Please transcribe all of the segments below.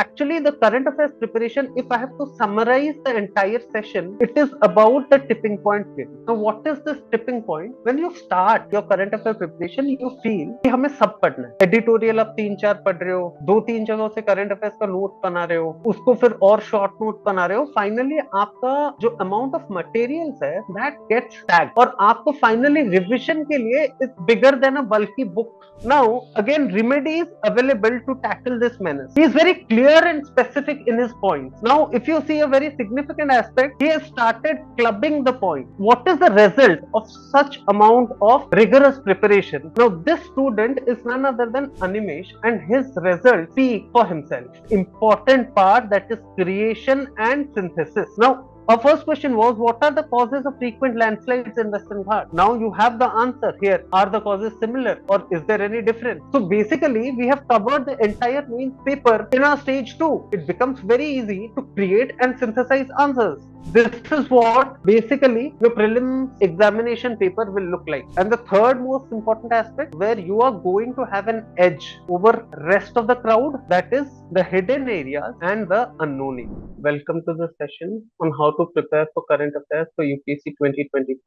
Actually, the current affairs preparation, if I have to summarize the entire session, it is about the tipping point theory. Now, what is this tipping point? When you start your current affair preparation, you feel कि हमें सब पढ़ना है. Editorial आप 3-4 पढ़ रहे हो, 2-3 जगहों से करंट अफेयर्स का नोट बना रहे हो, उसको फिर और शॉर्ट नोट बना रहे हो. फाइनली आपका जो अमाउंट ऑफ मटेरियल्स है दैट गेट्स टैग, और आपको फाइनली रिविजन के लिए it's bigger than a bulky book. Now, again, remedy is available to tackle this menace. He is very clear and specific in his points. Now, if you see a very significant aspect, he has started clubbing the point. What is the result of such amount of rigorous preparation? Now, this student is none other than Animesh, and his results speak for himself. Important part, that is creation and synthesis. Now, our first question was, what are the causes of frequent landslides in Western Ghats? Now you have the answer here. Are the causes similar or is there any difference? So basically, we have covered the entire main paper in our stage 2. It becomes very easy to create and synthesize answers. This is what basically your prelims examination paper will look like. And the third most important aspect where you are going to have an edge over rest of the crowd, that is the hidden areas and the unknown areas. Welcome to the session on how to prepare for current affairs for UPSC 2025.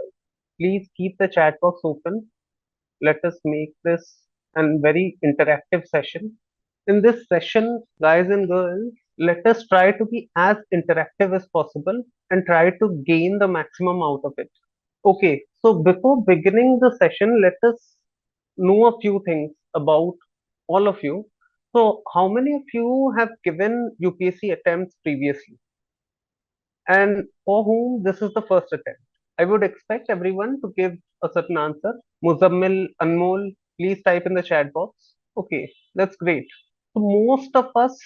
Please keep the chat box open. Let us make this a very interactive session. In this session, guys and girls, let us try to be as interactive as possible and try to gain the maximum out of it. Okay, so before beginning the session, let us know a few things about all of you. So, how many of you have given UPSC attempts previously? And for whom this is the first attempt? I would expect everyone to give a certain answer. Muzammil, Anmol, please type in the chat box. Okay, that's great. So most of us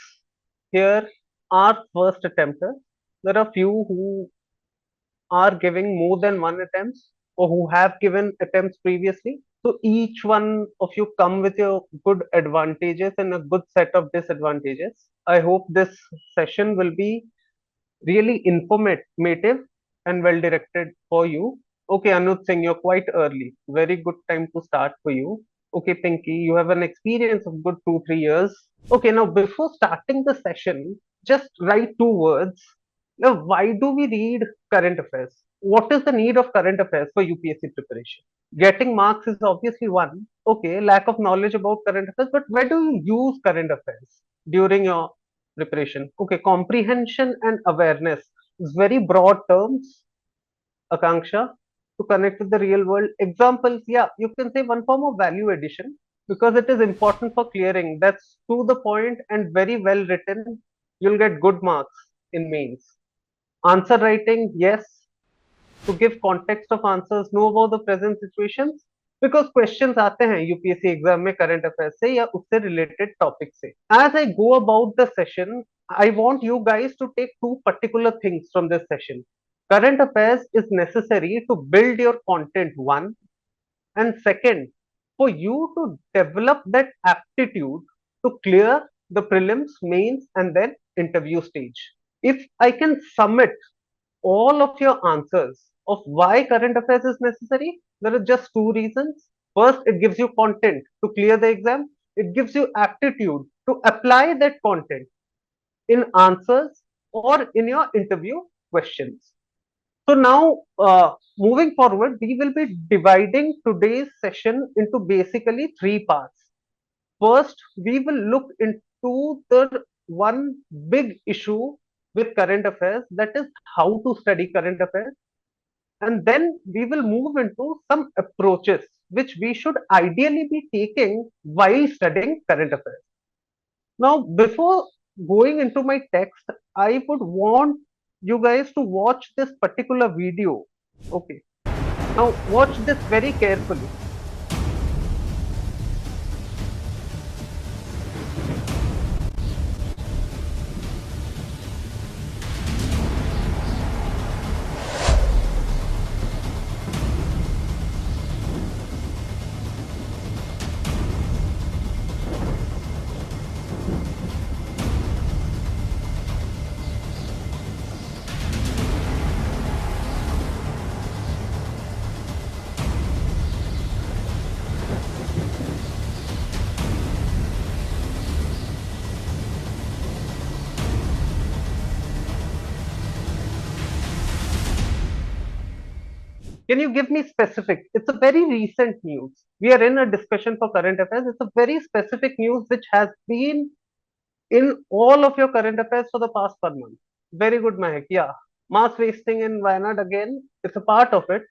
here are first attempters. There are few who are giving more than one attempts or who have given attempts previously. So each one of you come with your good advantages and a good set of disadvantages. I hope this session will be really informative and well directed for you. Okay, Anuj Singh, you're quite early. Very good time to start for you. Okay, Pinky, you have an experience of good 2-3 years. Okay, now before starting the session, just write 2 words. Now, why do we read current affairs? What is the need of current affairs for UPSC preparation? Getting marks is obviously one. Okay, lack of knowledge about current affairs, but where do you use current affairs during your preparation? Okay, comprehension and awareness is very broad terms, Akanksha, to connect with the real world. Examples, yeah, you can say one form of value addition because it is important for clearing. That's to the point and very well written. You'll get good marks in mains. Answer writing, yes, to give context of answers, know about the present situations, because questions आते हैं UPSC exam में current affairs से या उससे related topic से. As I go about the session, I want you guys to take two particular things from this session. Current affairs is necessary to build your content, one, and second, for you to develop that aptitude to clear the prelims, mains, and then interview stage. If I can submit all of your answers of why current affairs is necessary, there are just two reasons. First, it gives you content to clear the exam. It gives you aptitude to apply that content in answers or in your interview questions. So now, moving forward, we will be dividing today's session into basically three parts. First, we will look into the one big issue with current affairs, that is how to study current affairs. And then we will move into some approaches which we should ideally be taking while studying current affairs. Now, before going into my text, I would want you guys to watch this particular video. Okay. Now, watch this very carefully. Can you give me specific? It's a very recent news. We are in a discussion for current affairs. It's a very specific news which has been in all of your current affairs for the past 1 month. Very good, Mahek. Yeah. Mass wasting in Wayanad again. It's a part of it.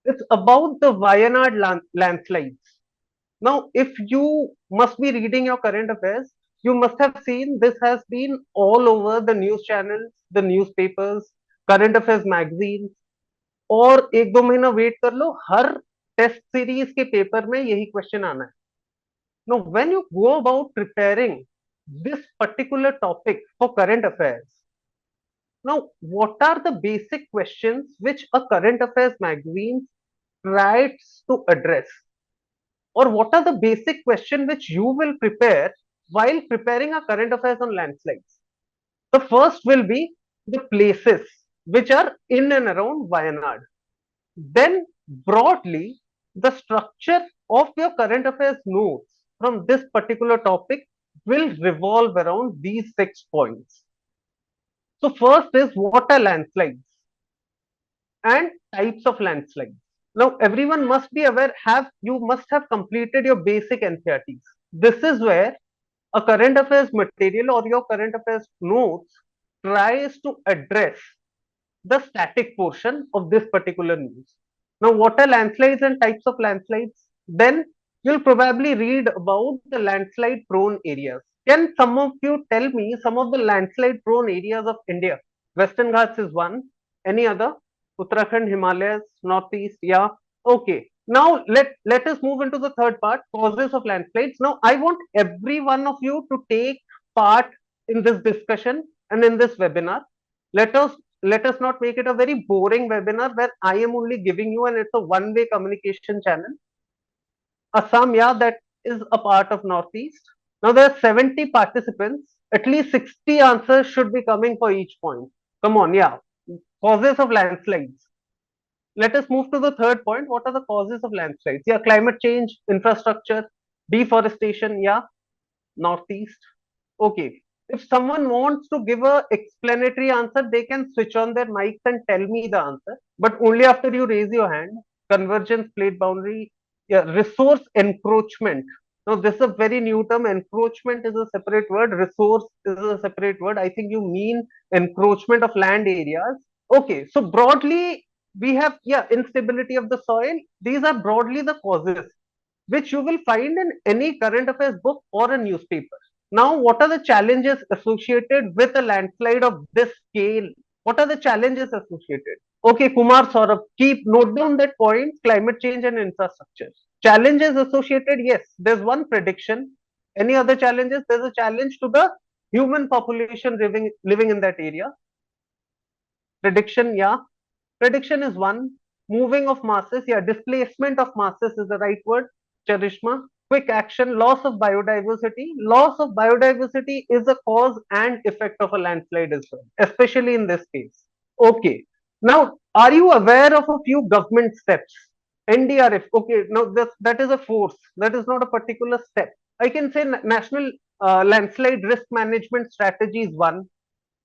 It's about the Wayanad landslides. Now, if you must be reading your current affairs, you must have seen this has been all over the news channels, the newspapers, current affairs magazines. और एक दो महीना wait कर लो, हर test series के paper में यही question आना है. Now, when you go about preparing this particular topic for current affairs, now what are the basic questions which a current affairs magazine tries to address? Or what are the basic questions which you will prepare while preparing a current affairs on landslides? The first will be the places which are in and around Wayanad. Then broadly, the structure of your current affairs notes from this particular topic will revolve around these 6 points. So first is what are landslides and types of landslides. Now everyone must be aware, you must have completed your basic NCERTs. This is where a current affairs material or your current affairs notes tries to address the static portion of this particular news. Now, what are landslides and types of landslides? Then you'll probably read about the landslide prone areas. Can some of you tell me some of the landslide prone areas of India? Western Ghats is one. Any other? Uttarakhand, Himalayas, Northeast. Yeah. Okay. Now let us move into the third part, causes of landslides. Now I want every one of you to take part in this discussion and in this webinar. Let us let us not make it a very boring webinar where I am only giving you and it's a one-way communication channel. Assam, yeah, that is a part of Northeast. Now there are 70 participants. At least 60 answers should be coming for each point. Come on, yeah. Causes of landslides. Let us move to the third point. What are the causes of landslides? Yeah, climate change, infrastructure, deforestation, yeah, Northeast. Okay. If someone wants to give a explanatory answer, they can switch on their mics and tell me the answer. But only after you raise your hand. Convergence, plate boundary, yeah, resource encroachment. Now, this is a very new term. Encroachment is a separate word. Resource is a separate word. I think you mean encroachment of land areas. Okay. So broadly, we have, yeah, instability of the soil. These are broadly the causes which you will find in any current affairs book or a newspaper. Now, what are the challenges associated with a landslide of this scale? What are the challenges associated? Okay, Kumar Saurabh, keep note down that point, climate change and infrastructure. Challenges associated, yes, there's one prediction. Any other challenges? There's a challenge to the human population living in that area. Prediction, yeah. Prediction is one. Moving of masses, yeah. Displacement of masses is the right word. Charishma. Quick action, loss of biodiversity. Loss of biodiversity is a cause and effect of a landslide as well, especially in this case. Okay. Now, are you aware of a few government steps? NDRF. Okay. Now, that is a force. That is not a particular step. I can say National Landslide Risk Management Strategy is one.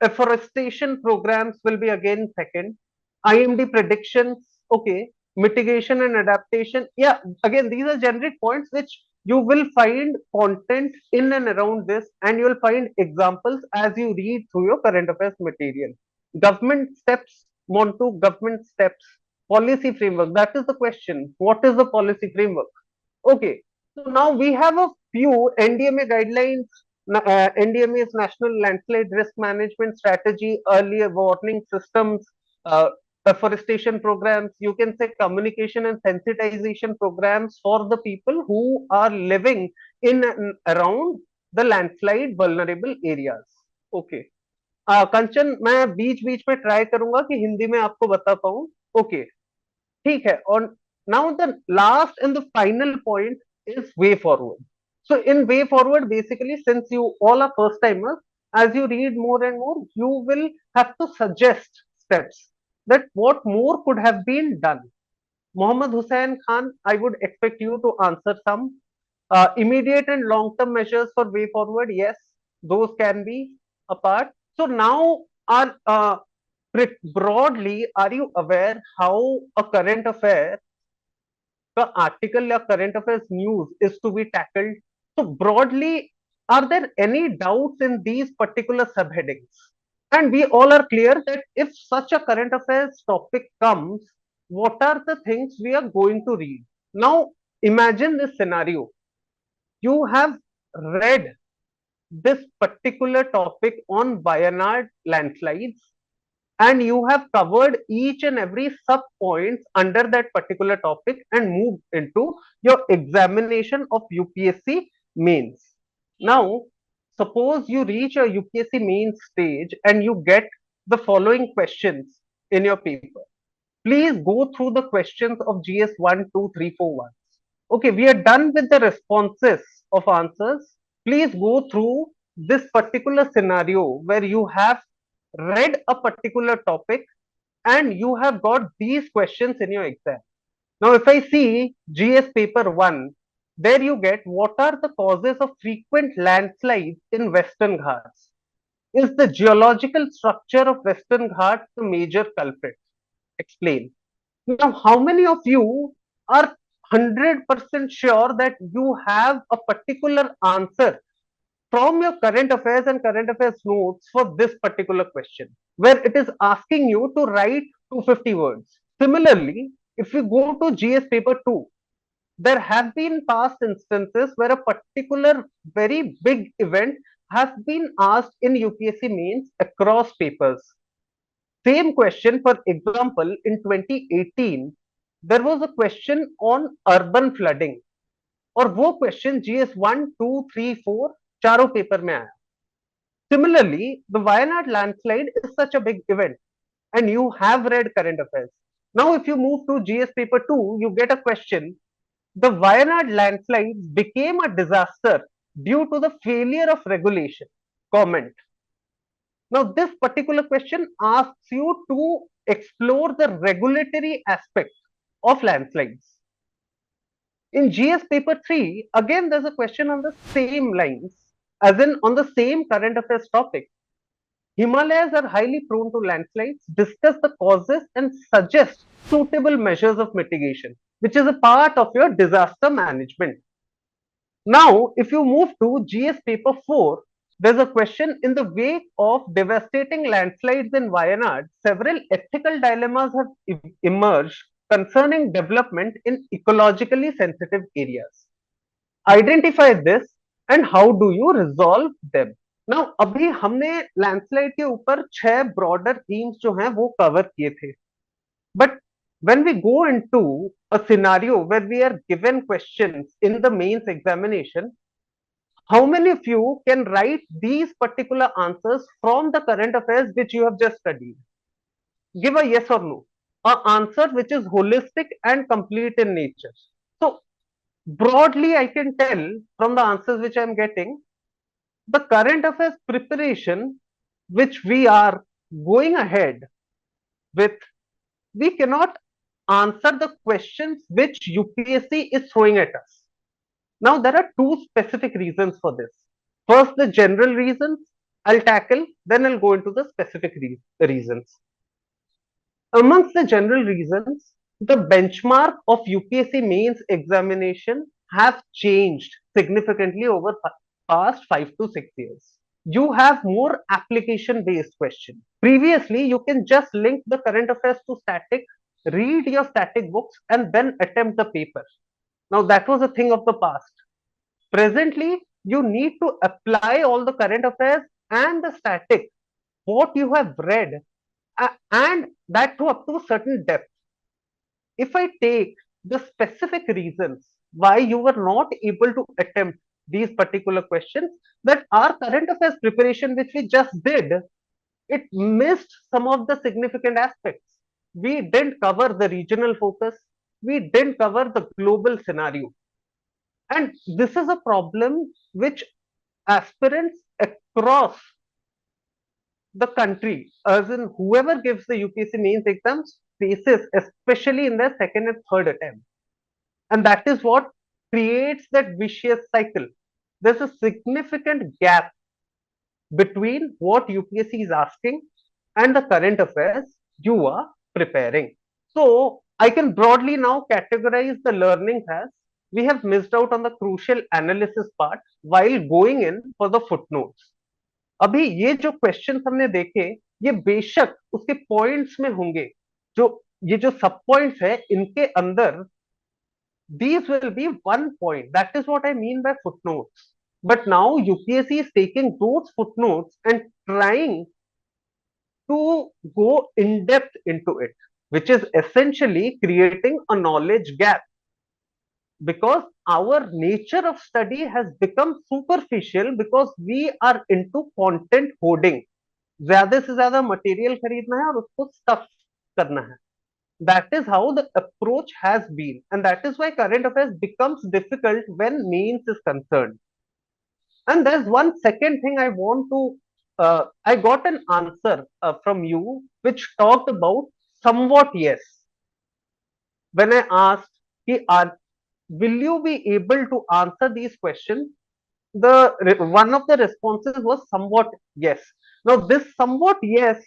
Afforestation programs will be again second. IMD predictions, okay. Mitigation and adaptation, yeah. Again, these are generic points which you will find content in and around this, and you will find examples as you read through your current affairs material. Government steps, Montu, government steps, policy framework. That is the question. What is the policy framework? Okay. So now we have a few NDMA guidelines. NDMA is National Landslide Risk Management Strategy, earlier warning systems, uh, afforestation programs. You can say communication and sensitization programs for the people who are living in and around the landslide vulnerable areas. Okay. कंचन मैं बीच बीच में try करूंगा कि हिंदी में आपको बता पाऊं. Okay, ठीक है. और now the last and the final point is way forward. So in way forward, basically, since you all are first timers, as you read more and more, you will have to suggest steps that what more could have been done. Mohammad Hussain Khan, I would expect you to answer some. Immediate and long term measures for way forward, yes, those can be a part. So now our broadly, are you aware how a current affair, the article or current affairs news is to be tackled? So broadly, are there any doubts in these particular subheadings? And we all are clear that if such a current affairs topic comes, what are the things we are going to read? Now, imagine this scenario. You have read this particular topic on Wayanad landslides, and you have covered each and every sub points under that particular topic and moved into your examination of UPSC mains. Now, suppose you reach a UPSC mains stage and you get the following questions in your paper. Please go through the questions of GS 1, 2, 3, 4, 1. Okay, we are done with the responses of answers. Please go through this particular scenario where you have read a particular topic and you have got these questions in your exam. Now, if I see GS paper 1, there you get what are the causes of frequent landslides in Western Ghats? Is the geological structure of Western Ghats the major culprit? Explain. Now, how many of you are 100% sure that you have a particular answer from your current affairs and current affairs notes for this particular question, where it is asking you to write 250 words? Similarly, if you go to GS paper 2, there have been past instances where a particular very big event has been asked in UPSC mains across papers. Same question, for example, in 2018, there was a question on urban flooding, और वो question GS 1, 2, 3, 4 चारों paper में आया. Similarly, the Wayanad landslide is such a big event, and you have read current affairs. Now, if you move to GS paper 2, you get a question. The Wayanad landslide became a disaster due to the failure of regulation. Comment. Now, this particular question asks you to explore the regulatory aspect of landslides. In GS paper 3, again, there's a question on the same lines, as in on the same current affairs topic. Himalayas are highly prone to landslides. Discuss the causes and suggest suitable measures of mitigation, which is a part of your disaster management. Now, if you move to GS paper 4, there's a question: in the wake of devastating landslides in Wayanad, several ethical dilemmas have emerged concerning development in ecologically sensitive areas. Identify this and how do you resolve them? Now, अभी हमने landslide के ऊपर 6 broader themes जो हैं वो cover किए थे, but when we go into a scenario where we are given questions in the mains examination, how many of you can write these particular answers from the current affairs which you have just studied? Give a yes or no. An answer which is holistic and complete in nature. So, broadly, I can tell from the answers which I am getting, the current affairs preparation which we are going ahead with, we cannot answer the questions which UPSC is throwing at us. Now, there are two specific reasons for this. First, the general reasons I'll tackle, then I'll go into the specific reasons. Amongst the general reasons, the benchmark of UPSC mains examination have changed significantly over past 5 to 6 years. You have more application based questions. Previously, you can just link the current affairs to static, read your static books, and then attempt the paper. Now, that was a thing of the past. Presently, you need to apply all the current affairs and the static, what you have read, and that to up to a certain depth. If I take the specific reasons why you were not able to attempt these particular questions, that our current affairs preparation, which we just did, it missed some of the significant aspects. We didn't cover the regional focus, we didn't cover the global scenario. And this is a problem which aspirants across the country, as in whoever gives the UPSC mains exams, faces, especially in their second and third attempt. And that is what creates that vicious cycle. There's a significant gap between what UPSC is asking and the current affairs you are preparing. So I can broadly now categorize the learning as we have missed out on the crucial analysis part while going in for the footnotes. अभी ये जो question हमने देखे ये बेशक उसके points में होंगे, जो ये जो सब पॉइंट्स है इनके अंदर these will be one point. That is what I mean by footnotes. But now UPSC is taking those footnotes and trying to go in depth into it, which is essentially creating a knowledge gap, because our nature of study has become superficial because we are into content hoarding. ज्यादा से ज्यादा material खरीदना है और उसको stuff करना है. That is how the approach has been, and that is why current affairs becomes difficult when means is concerned. And there's one second thing I want to I got an answer from you which talked about somewhat yes. When I asked will you be able to answer these questions, the one of the responses was somewhat yes. Now this somewhat yes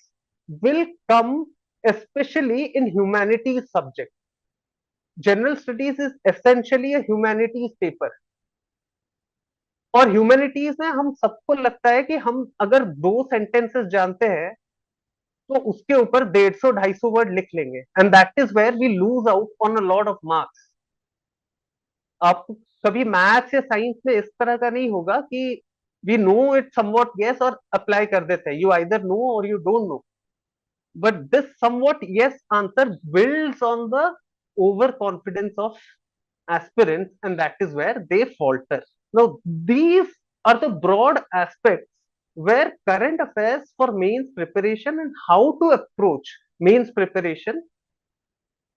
will come especially in humanities subject. General studies is essentially a humanities paper, और humanities में हम सबको लगता है कि हम अगर 2 sentences जानते हैं तो उसके ऊपर 150-250 वर्ड लिख लेंगे, and that is where we lose out on a lot of marks. आप कभी मैथ्स या साइंस में इस तरह का नहीं होगा कि we know it somewhat yes और अप्लाई कर देते हैं. यू आइदर नो और you don't know. But this somewhat yes answer builds on the overconfidence of aspirants, and that is where they falter. Now, these are the broad aspects where current affairs for mains preparation and how to approach mains preparation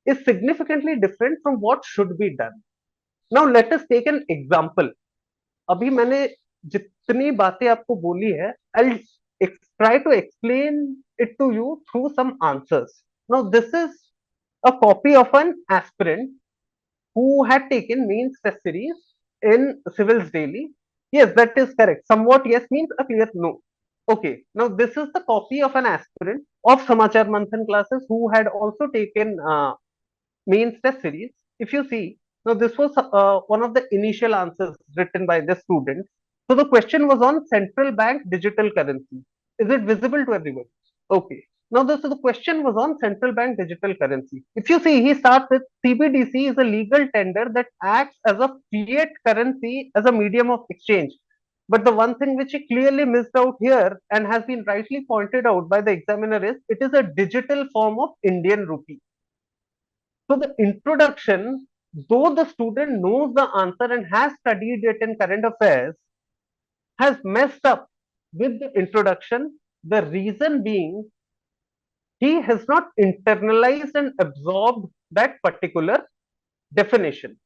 is significantly different from what should be done. Now, let us take an example. अभी मैंने जितनी बातें आपको बोली है, I'll try to explain it to you through some answers. Now, this is a copy of an aspirant who had taken mains test series in Civilsdaily. Yes, that is correct. Somewhat yes means a clear no. Okay, now this is the copy of an aspirant of Samachar Manthan classes who had also taken mains test series. If you see, now this was one of the initial answers written by the student. So the question was on central bank digital currency. Is it visible to everyone? Okay. Now the question was on central bank digital currency. If you see, he starts with CBDC is a legal tender that acts as a fiat currency as a medium of exchange. But the one thing which he clearly missed out here and has been rightly pointed out by the examiner is it is a digital form of Indian rupee. So the introduction, though the student knows the answer and has studied it in current affairs, has messed up with the introduction. The reason being he has not internalized and absorbed that particular definition.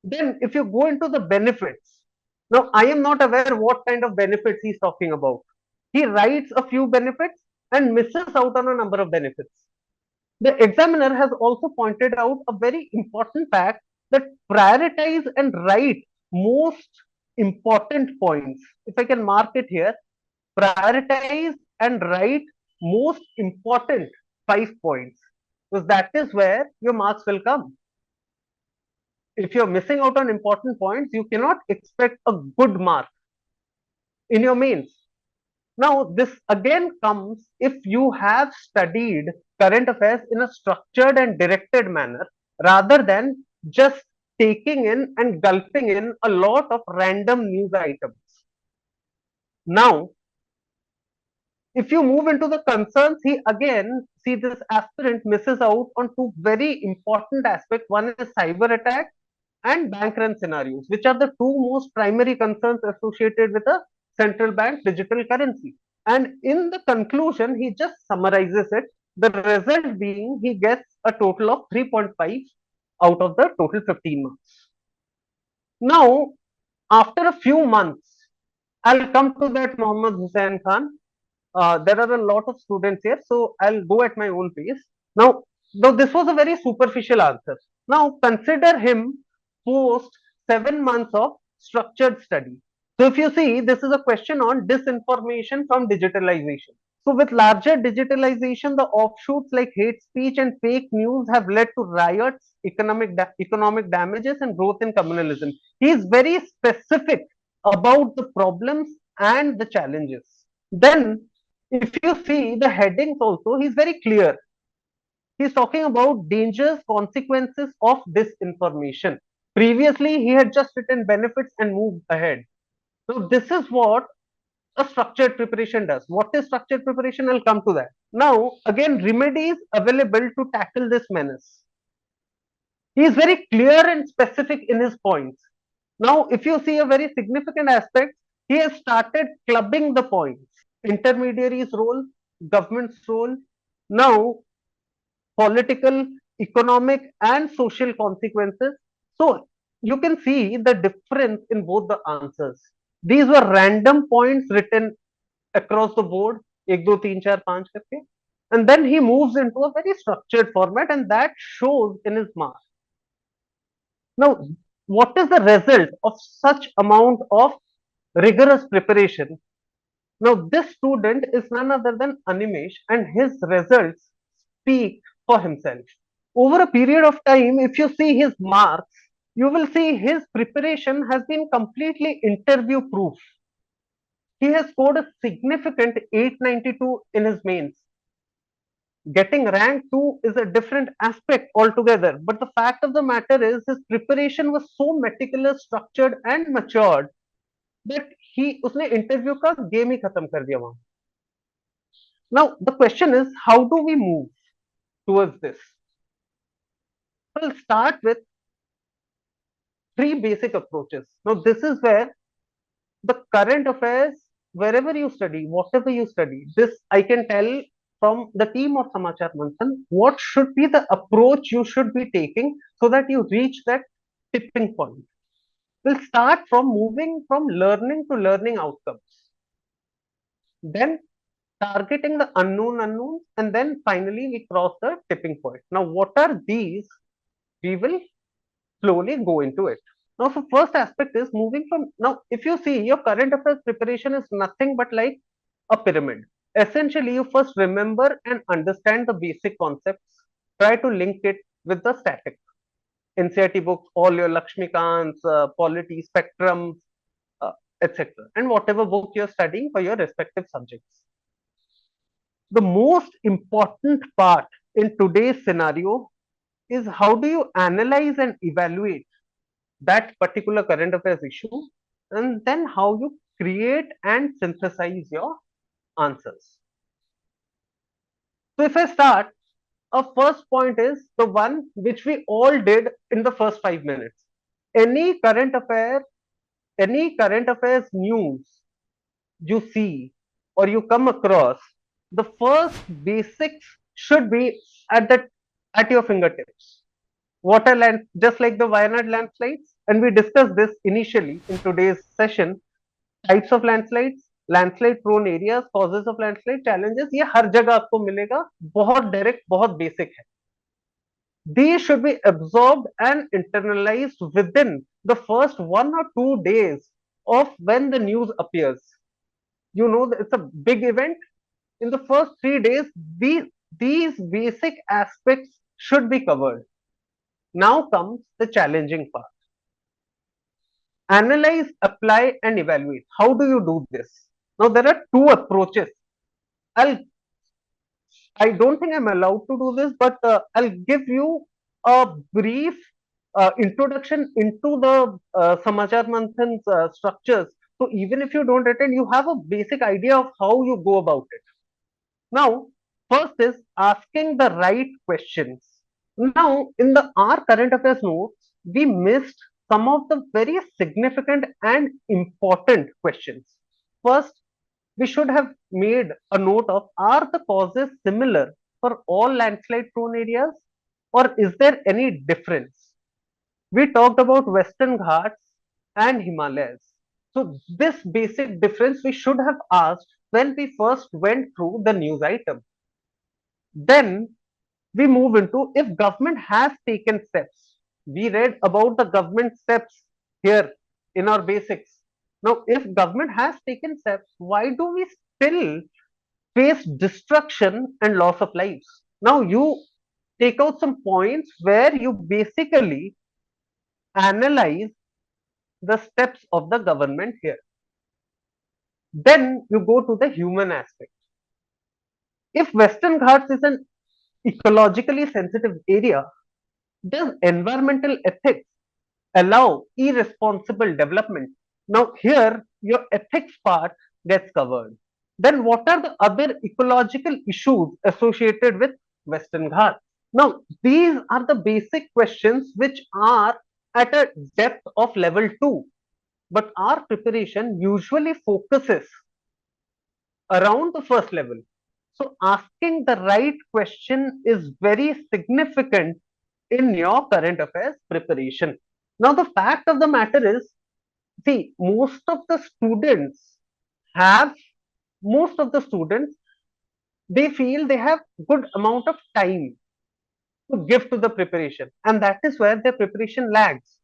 Then if you go into the benefits, now I am not aware what kind of benefits he's talking about. He writes a few benefits and misses out on a number of benefits. The examiner has also pointed out a very important fact that prioritize and write most important points. If I can mark it here, prioritize and write most important 5 points, because that is where your marks will come. If you're missing out on important points, you cannot expect a good mark in your mains. Now, this again comes if you have studied current affairs in a structured and directed manner rather than just taking in and gulping in a lot of random news items. Now, if you move into the concerns, he again, see, this aspirant misses out on 2 very important aspects. One is cyber attack and bank run scenarios, which are the 2 most primary concerns associated with a central bank digital currency. And in the conclusion, he just summarizes it. The result being he gets a total of 3.5 out of the total 15 marks. Now, after a few months, I'll come to that Mohammad Hussain Khan. There are a lot of students here, so I'll go at my own pace. Now, though this was a very superficial answer. Now, consider him post 7 months of structured study. So if you see, this is a question on disinformation from digitalization. So with larger digitalization, the offshoots like hate speech and fake news have led to riots, economic damages, and growth in communalism. He is very specific about the problems and the challenges. Then, if you see the headings also, he's very clear. He's talking about dangers, consequences of disinformation. Previously, he had just written benefits and moved ahead. So this is what a structured preparation does. What is structured preparation? I'll come to that. Now, again, remedies available to tackle this menace. He is very clear and specific in his points. Now, if you see a very significant aspect, he has started clubbing the points. Intermediaries' role, government's role, now political, economic, and social consequences. So you can see the difference in both the answers. These were random points written across the board, 1, 2, 3, 4, 5 करके. And then he moves into a very structured format, and that shows in his marks. Now, what is the result of such amount of rigorous preparation? Now, this student is none other than Animesh, and his results speak for himself. Over a period of time, if you see his marks, you will see his preparation has been completely interview proof. He has scored a significant 892 in his mains. Getting rank 2 is a different aspect altogether, but the fact of the matter is his preparation was so meticulous, structured, and matured that he उसने interview का game ही खत्म कर दिया वहां. Now the question is, how do we move towards this? We'll start with three basic approaches. Now this is where the current affairs, wherever you study, whatever you study, this I can tell from the team of Samachar Manthan, what should be the approach you should be taking so that you reach that tipping point. We'll start from moving from learning to learning outcomes. Then targeting the unknown unknowns, and then finally we cross the tipping point. Now, what are these? We will slowly go into it. Now, the first aspect is moving from now. If you see, your current affairs preparation is nothing but like a pyramid. Essentially, you first remember and understand the basic concepts. Try to link it with the static. NCERT books, all your Lakshmikants, polity, spectrum, etc. And whatever book you're studying for your respective subjects. The most important part in today's scenario is how do you analyze and evaluate that particular current affairs issue, and then how you create and synthesize your answers. So if I start, our first point is the one which we all did in the first 5 minutes. Any current affairs news you see or you come across, the first basics should be at your fingertips. Water land, just like the Wayanad landslides, and we discussed this initially in today's session. Types of landslides, landslide prone areas, causes of landslide, challenges, ये हर जगह आपको मिलेगा, बहुत direct, बहुत basic है. These should be absorbed and internalized within the first 1 or 2 days of when the news appears. You know that it's a big event. In the first 3 days, these basic aspects should be covered. Now comes the challenging part. Analyze, apply, and evaluate. How do you do this? Now, there are two approaches. I don't think I'm allowed to do this, but I'll give you a brief introduction into the Samachar Manthan's structures. So even if you don't attend, you have a basic idea of how you go about it. Now, first is asking the right questions. Now, in the our current affairs notes, we missed some of the very significant and important questions. First, we should have made a note of, are the causes similar for all landslide prone areas, or is there any difference? We talked about Western Ghats and Himalayas. So this basic difference we should have asked when we first went through the news item. Then we move into, if government has taken steps. We read about the government steps here in our basics. Now, if government has taken steps, why do we still face destruction and loss of lives? Now, you take out some points where you basically analyze the steps of the government here. Then you go to the human aspect. If Western Ghats is an ecologically sensitive area, does environmental ethics allow irresponsible development? Now, here your ethics part gets covered. Then, what are the other ecological issues associated with Western Ghats? Now, these are the basic questions which are at a depth of level 2, but our preparation usually focuses around the first level. So, asking the right question is very significant in your current affairs preparation. Now, the fact of the matter is, see, have, most of the students, they feel they have good amount of time to give to the preparation, and that is where their preparation lags.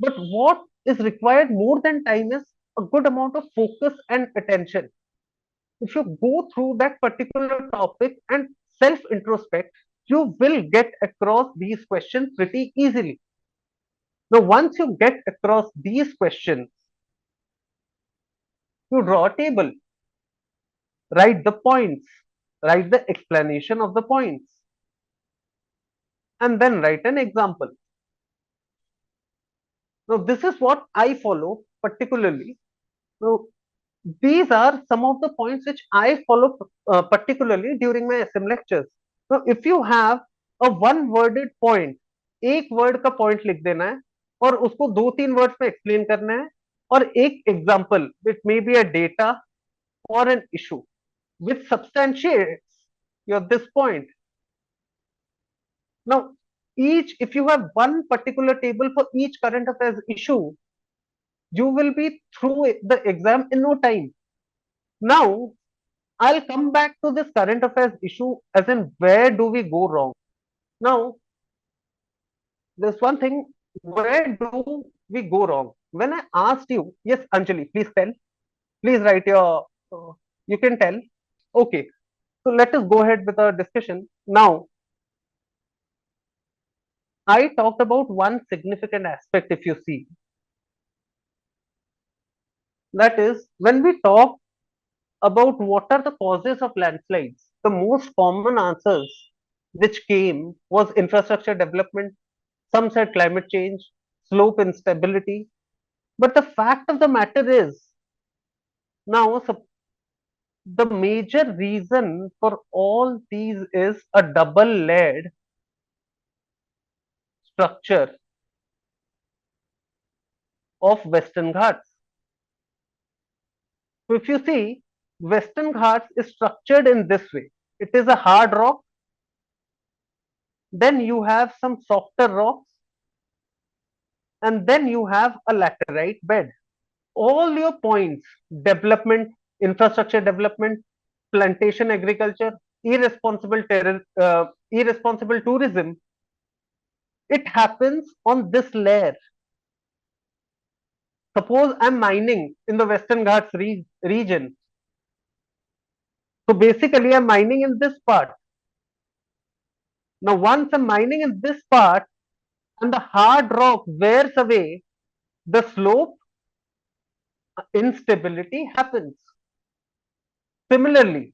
But what is required more than time is a good amount of focus and attention. If you go through that particular topic and self introspect, you will get across these questions pretty easily. Now, once you get across these questions, you draw a table, write the points, write the explanation of the points, and then write an example. Now, this is what I follow particularly. Now, these are some of the points which I follow particularly during my SM lectures. So, if you have a one worded point, एक word का point लिख देना है और उसको दो तीन words में एक्सप्लेन करना है और एक example it may be a data or an issue which substantiates your this point. Now, if you have one particular table for each current affairs issue, you will be through the exam in no time. Now, I'll come back to this current affairs issue as in where do we go wrong. Now, there's one thing, where do we go wrong? When I asked you, yes, Anjali, please tell, please write your, you can tell. Okay, so let us go ahead with our discussion. Now, I talked about one significant aspect, if you see, that is when we talk about what are the causes of landslides, the most common answers which came was infrastructure development. Some said climate change, slope instability. But the fact of the matter is, now the major reason for all these is a double layered structure of Western Ghats. So if you see, Western Ghats is structured in this way. It is a hard rock, then you have some softer rocks, and then you have a laterite bed. All your points, development, infrastructure development, plantation agriculture, irresponsible tourism, it happens on this layer. Suppose I'm mining in the Western Ghats region. So basically, I'm mining in this part. Now, once I'm mining in this part and the hard rock wears away, the slope instability happens. Similarly,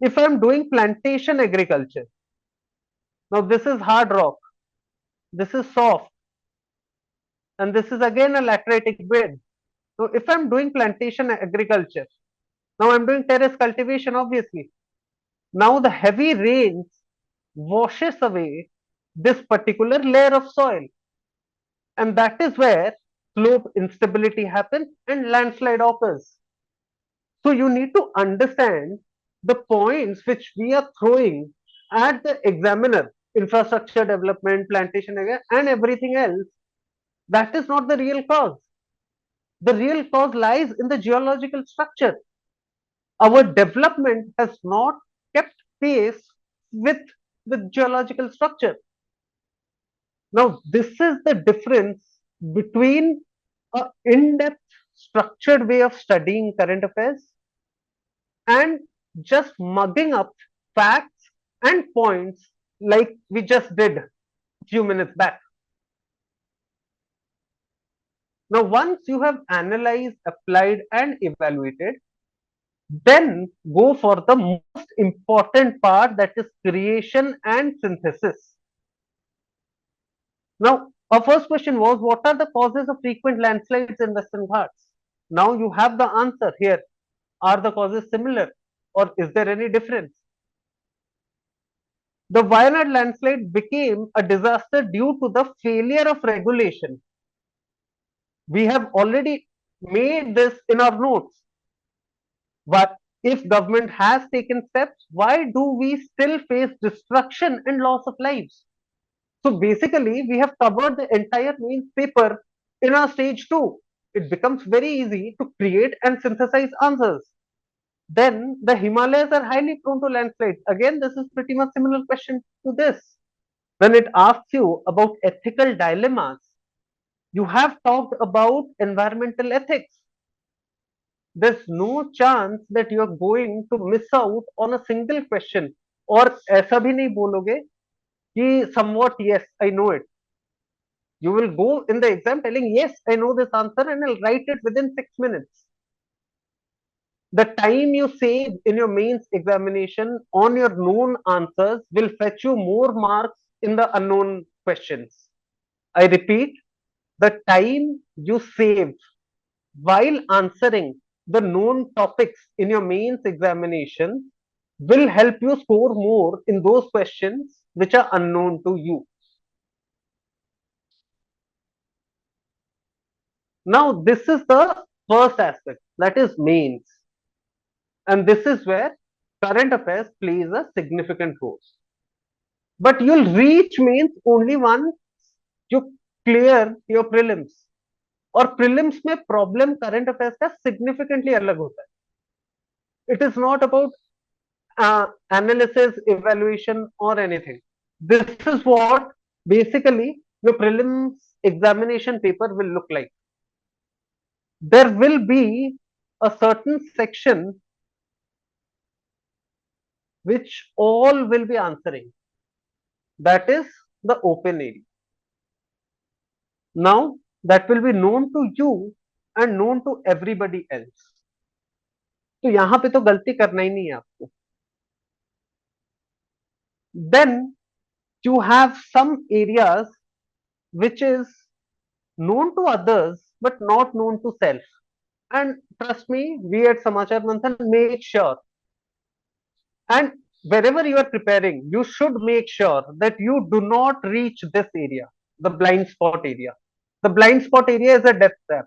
if I'm doing plantation agriculture, now this is hard rock, this is soft, and this is again a lateritic bed. So if I'm doing plantation agriculture, now I'm doing terrace cultivation, obviously. Now the heavy rains washes away this particular layer of soil, and that is where slope instability happens and landslide occurs. So you need to understand the points which we are throwing at the examiner, infrastructure development, plantation area, and everything else. That is not the real cause. The real cause lies in the geological structure. Our development has not kept pace with the geological structure. Now, this is the difference between a in-depth, structured way of studying current affairs and just mugging up facts and points like we just did a few minutes back. Now, once you have analyzed, applied, and evaluated, then go for the most important part, that is creation and synthesis. Now, our first question was, what are the causes of frequent landslides in Western Ghats? Now you have the answer here. Are the causes similar or is there any difference? The Wayanad landslide became a disaster due to the failure of regulation. We have already made this in our notes. But if government has taken steps, why do we still face destruction and loss of lives? So basically, we have covered the entire main paper in our stage 2. It becomes very easy to create and synthesize answers. Then the Himalayas are highly prone to landslides. Again, this is pretty much similar question to this. When it asks you about ethical dilemmas, you have talked about environmental ethics. There's no chance that you are going to miss out on a single question. और ऐसा भी नहीं बोलोगे कि somewhat yes, I know it. You will go in the exam telling yes, I know this answer and I'll write it within 6 minutes. The time you save in your mains examination on your known answers will fetch you more marks in the unknown questions. I repeat, the time you save while answering the known topics in your mains examination will help you score more in those questions which are unknown to you. Now, this is the first aspect, that is mains. And this is where current affairs plays a significant role. But you'll reach mains only once you clear your prelims. और prelims में problem current affairs का significantly अलग होता है. It is not about analysis, evaluation or anything. This is what basically your prelims examination paper will look like. There will be a certain section which all will be answering. That is the open area. Now, that will be known to you and known to everybody else. तो यहां पे तो गलती करना ही नहीं है आपको. Then you have some areas which is known to others but not known to self. And trust me, we at Samachar Manthan make sure. And wherever you are preparing, you should make sure that you do not reach this area, the blind spot area. The blind spot area is a death trap.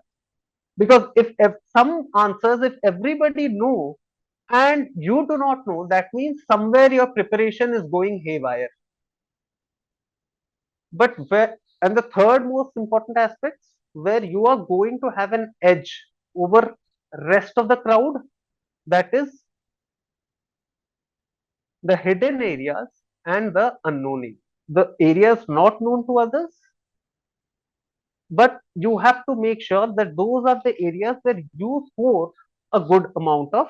Because if some answers, if everybody know and you do not know, that means somewhere your preparation is going haywire. But and the third most important aspect, where you are going to have an edge over rest of the crowd, that is the hidden areas and the unknown areas. The areas not known to others, but you have to make sure that those are the areas where you score a good amount of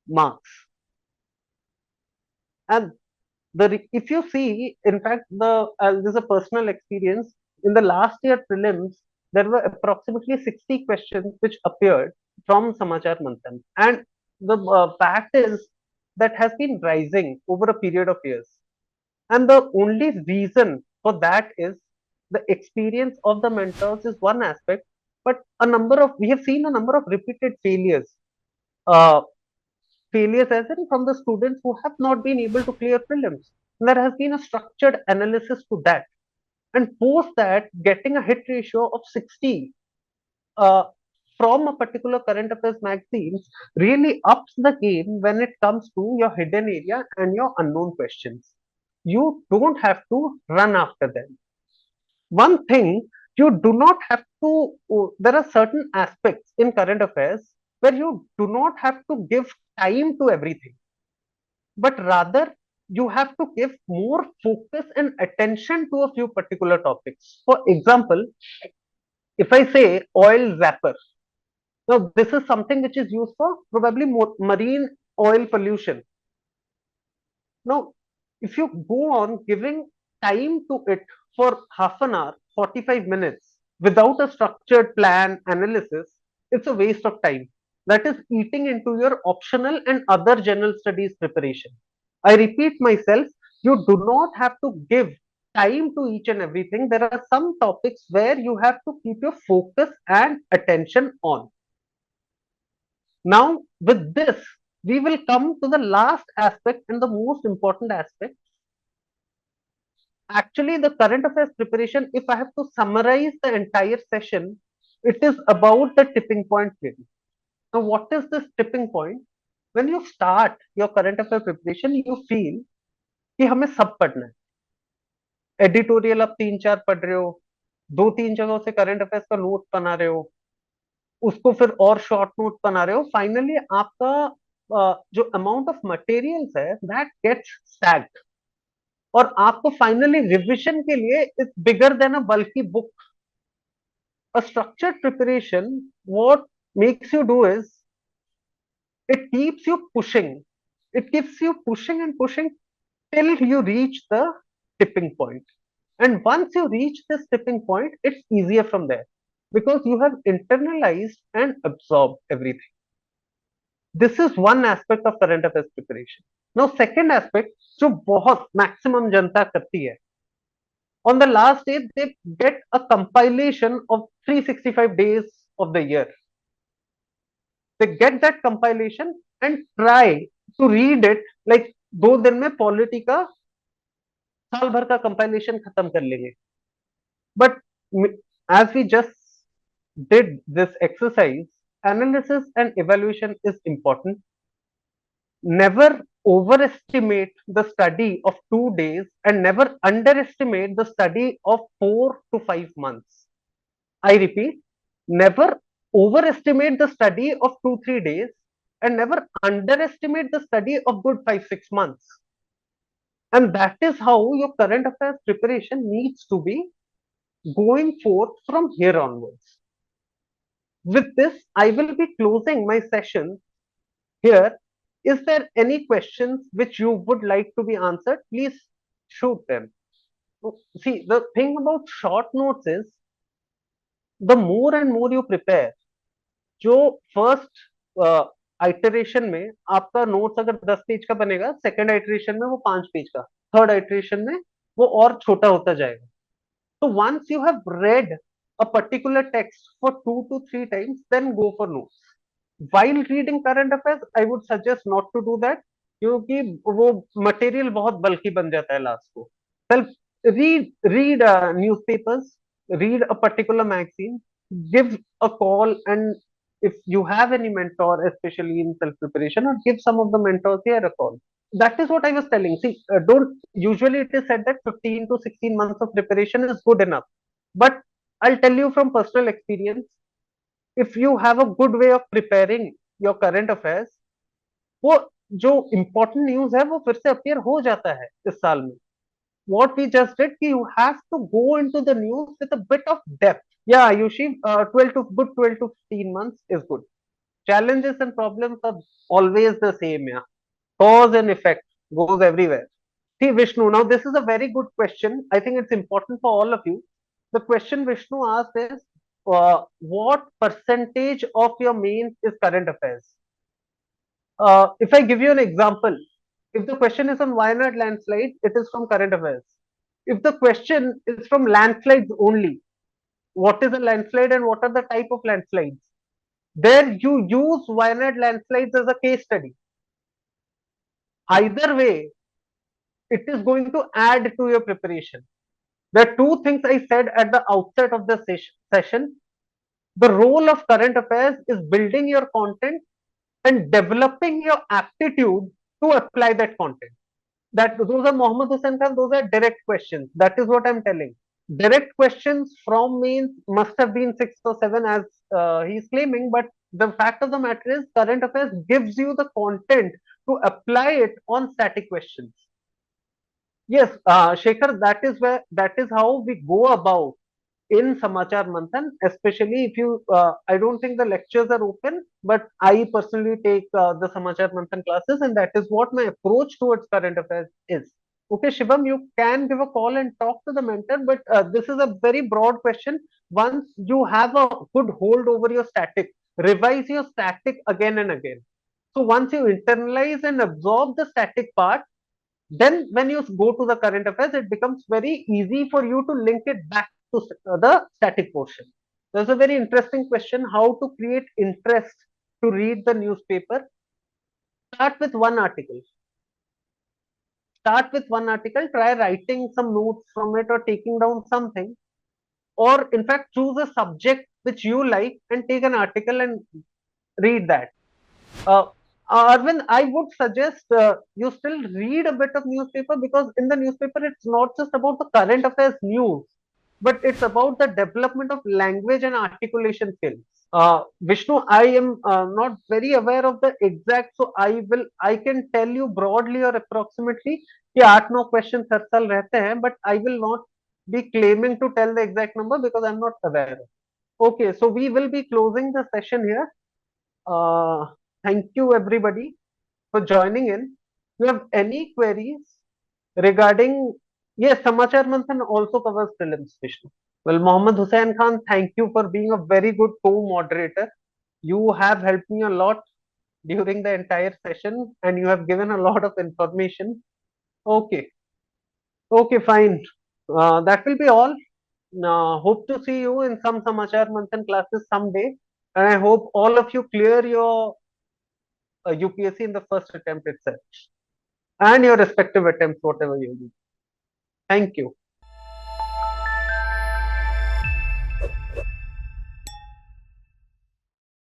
marks. And if you see, in fact, this is a personal experience. In the last year prelims, there were approximately 60 questions which appeared from Samachar Manthan. And the fact is that has been rising over a period of years. And the only reason for that is the experience of the mentors is one aspect, but we have seen a number of repeated failures. Failures as in from the students who have not been able to clear prelims. And there has been a structured analysis to that. And post that, getting a hit ratio of 60 from a particular current affairs magazine really ups the game when it comes to your hidden area and your unknown questions. You don't have to run after them. One thing, you do not have to, there are certain aspects in current affairs where you do not have to give time to everything, but rather you have to give more focus and attention to a few particular topics. For example, If I say oil zapper, now this is something which is used for probably marine oil pollution. Now, if you go on giving time to it for half an hour, 45 minutes, without a structured plan analysis, it's a waste of time. That is eating into your optional and other general studies preparation. I repeat myself, you do not have to give time to each and everything. There are some topics where you have to keep your focus and attention on. Now, with this, we will come to the last aspect and the most important aspect. Actually, the current affairs preparation, if I have to summarize the entire session, it is about the tipping point theory. Now, what is this tipping point? When you start your current affair preparation, you feel कि हमें सब पढ़ना है. Editorial आप 3-4 पढ़ रहे हो, 2-3 जगहों से करंट अफेयर्स का नोट बना रहे हो, उसको फिर और शॉर्ट नोट बना रहे हो. फाइनली आपका जो अमाउंट ऑफ मटेरियल्स है दैट गेट्स स्टैक्ड, और आपको फाइनली रिविजन के लिए इट्स बिगर देन अ बल्कि book. A structured preparation, what makes you do is it keeps you pushing. It keeps you pushing and pushing till you reach the tipping point. And once you reach this tipping point, it's easier from there because you have internalized and absorbed everything. This is one aspect of current affairs preparation. Now, second aspect, जो बहुत maximum जनता करती है, on the last day they get a compilation of 365 days of the year. They get that compilation and try to read it like 2 दिन में polity का साल भर का कंपाइलेशन खत्म कर लेंगे. But as we just did this exercise, analysis and evaluation is important. Never overestimate the study of 2 days and never underestimate the study of 4 to 5 months. I repeat, never overestimate the study of 2-3 days and never underestimate the study of good 5-6 months. And that is how your current affairs preparation needs to be going forth from here onwards. With this, I will be closing my session here. Is there any questions which you would like to be answered? Please shoot them. See, the thing about short notes is the more and more you prepare, जो first iteration में आपका notes अगर 10 page का बनेगा, second iteration में वो 5 page का, third iteration में वो और छोटा होता जाएगा. तो once you have read a particular text for 2 to 3 times, then go for notes. while reading current affairs, I would suggest not to do that क्योंकि वो मटेरियल बहुत बल्कि बन जाता है लास्ट को. Self read newspapers, read a particular magazine, give a call, and if you have any mentor, especially in self preparation, or give some of the mentors here a call. That is what I was telling. See, don't usually it is said that 15 to 16 months of preparation is good enough, but I'll tell you from personal experience, if you have a good way of preparing your current affairs, वो जो important news है वो फिर से appear हो जाता है इस साल में. What we just did, कि you have to go into the news with a bit of depth. Yeah, Ayushi, 12 to 15 months is good. Challenges and problems are always the same. Yeah, cause and effect goes everywhere. See, Vishnu, now this is a very good question. I think it's important for all of you. The question Vishnu asked is, what percentage of your mains is current affairs? If I give you an example, if the question is on Wayanad landslide, it is from current affairs. If the question is from landslides only, what is a landslide and what are the type of landslides? There you use Wayanad landslides as a case study. Either way, it is going to add to your preparation. There are two things I said at the outset of the session. The role of current affairs is building your content and developing your aptitude to apply that content. That those are Mohammed Hussain Khan, those are direct questions. That is what I'm telling. Direct questions from mains must have been 6 or 7 as he's claiming, but the fact of the matter is current affairs gives you the content to apply it on static questions. Yes, Shekhar, that is how we go about in Samachar Manthan, especially if you, I don't think the lectures are open, but I personally take the Samachar Manthan classes, and that is what my approach towards current affairs is. Okay, Shivam, you can give a call and talk to the mentor, but this is a very broad question. Once you have a good hold over your static, revise your static again and again. So once you internalize and absorb the static part, then when you go to the current affairs, it becomes very easy for you to link it back to the static portion. There's a very interesting question, how to create interest to read the newspaper. Start with one article. Start with one article, try writing some notes from it or taking down something, or in fact choose a subject which you like and take an article and read that. Uh, Arvind, I would suggest you still read a bit of newspaper, because in the newspaper it's not just about the current affairs news, but it's about the development of language and articulation skills. Vishnu, I am not very aware of the exact, so I can tell you broadly or approximately कि 8-9 questions हर साल रहते हैं, but I will not be claiming to tell the exact number because I'm not aware. Okay, so we will be closing the session here. Uh, Thank you everybody for joining in. If you have any queries regarding, yes, Samachar Manthan also covers prelims, Vishnu. Well, Mohammed Hussain Khan, thank you for being a very good co-moderator. You have helped me a lot during the entire session and you have given a lot of information. Okay, okay, fine. That will be all. Hope to see you in some Samachar Manthan classes someday. And I hope all of you clear your UPSC in the first attempt itself and your respective attempts, whatever you do. Thank you.